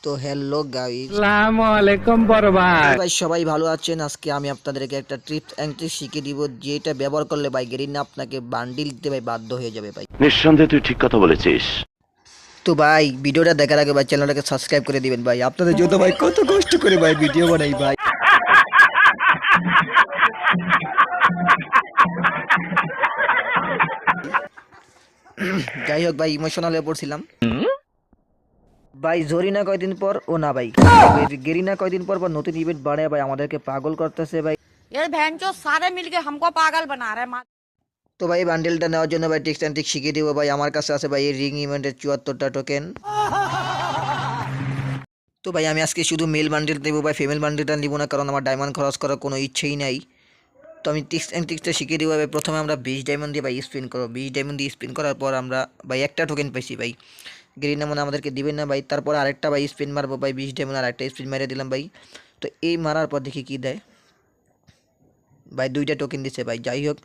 তো hello guys, আসসালামু আলাইকুম বড় ভাই। ভাই সবাই ভালো আছেন? আজকে আমি আপনাদেরকে একটা ট্রিপস অ্যান্ড ট্রিক শিখিয়ে দিব, যেটা ব্যবহার করলে ভাই গেরিনা আপনাকে বান্ডিল দিতে ভাই বাধ্য হয়ে যাবে ভাই। নিঃসন্দেহে তুই ঠিক কথা বলেছিস। তো ভাই ভিডিওটা দেখার আগে ভাই চ্যানেলটাকে সাবস্ক্রাইব করে দিবেন ভাই। আপনাদের জন্য ভাই কত কষ্ট করে ভাই ভিডিও বানাই ভাই। যাই হোক ভাই, ইমোশনাল হয়ে পড়ছিলাম ভাই। জরিনা কয়দিন পর ও না ভাই, গেরিনা কয়দিন পর পর নতুন ইভেন্ট বাড়ায় ভাই, আমাদেরকে পাগল করতেছে ভাই। ये भैंचो सारे मिलके हमको पागल बना रहे हैं। তো ভাই বান্ডেলটা নেওয়ার জন্য ভাই টিক্স অ্যান্ড ট্রিক শিখিয়ে দিব ভাই। আমার কাছে আছে ভাই এই রিং ইভেন্টের 74টা টোকেন। তো ভাই আমি আজকে শুধু মেল বান্ডেল দেবো ভাই, ফিমেল বান্ডেলটা নিব না, কারণ আমার ডায়মন্ড খরচ করার কোনো ইচ্ছেই নাই। তো আমি টিক্স অ্যান্ড ট্রিক্সটা শিখিয়ে দিব ভাই। প্রথমে আমরা 20 ডায়মন্ড দিয়ে ভাই স্পিন করবো। 20 ডায়মন্ড দিয়ে স্পিন করার পর আমরা ভাই একটা টোকেন পাইছি ভাই। গ্রিন মনে আমাদেরকে দিবেন না ভাই। তারপর আরেকটা ভাই স্পিন মারবো ভাই, 20 ডায়মন্ড আর একটা স্পিন মেরে দিলাম ভাই। তো এই মারার পর দেখি কী দেয় ভাই। 2টা টোকেন দিছে ভাই। যাই হোক,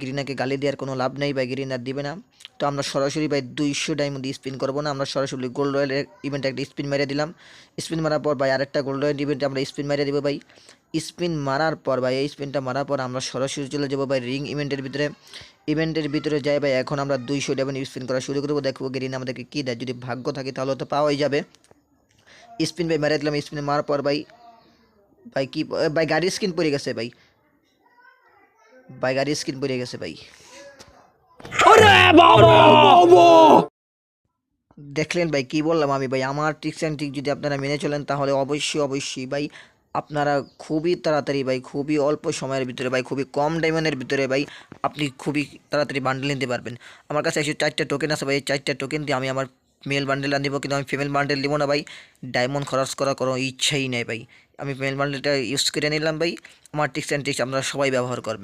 গ্রিনাকে গালি দেওয়ার কোনো লাভ নেই ভাই, গ্রিন আর দিবে না। তো আমরা সরাসরি ভাই 200 ডায়মন্ড স্পিন করবো না, আমরা সরাসরি গোল্ড রয়্যাল ইভেন্টে একটা স্পিন মেরে দিলাম। স্পিন মারার পর ভাই আরেকটা গোল্ড রয়্যাল ইভেন্টে আমরা স্পিন মেরে দেবো ভাই। স্পিন মারার পর ভাই, এই স্পিনটা মারার পর আমরা সরাসরি চলে যাবো ভাই রিং ইভেন্টের ভিতরে। ইভেন্টের ভিতরে যাই ভাই, এখন আমরা 200 ডায়মন্ড স্পিন করা শুরু করবো। দেখবো গ্রিন আমাদেরকে কী দেয়। যদি ভাগ্য থাকে তাহলে তো পাওয়াই যাবে। স্পিন ভাই মেরে দিলাম। স্পিন মারার পর ভাই ভাই কি ভাই গাড়ির স্কিন পড়ে গেছে ভাই। ভাই গাড়ির স্কিন পড়ে গেছে ভাই। দেখলেন ভাই কি বললাম আমি ভাই। আমার ট্রিক্স অ্যান্ড ট্রিক যদি আপনারা মেনে চলেন তাহলে অবশ্যই অবশ্যই ভাই আপনারা খুবই তাড়াতাড়ি ভাই, খুবই অল্প সময়ের ভিতরে ভাই, খুবই কম ডায়মন্ডের ভিতরে ভাই আপনি খুবই তাড়াতাড়ি বান্ডেল নিতে পারবেন। আমার কাছে 104টা টোকেন আছে ভাই। এই 4টা টোকেন দিয়ে আমি আমার মেল বান্ডেল আনব, কিন্তু আমি ফিমেল বান্ডেল দিব না ভাই। ডায়মন্ড খরচ করার কোনো ইচ্ছাই নেই ভাই। আমি মেল বান্ডেলটা ইউজ করে নিলাম ভাই। আমার ট্রিক্স অ্যান্ড ট্রিক্স আপনারা সবাই ব্যবহার করবেন।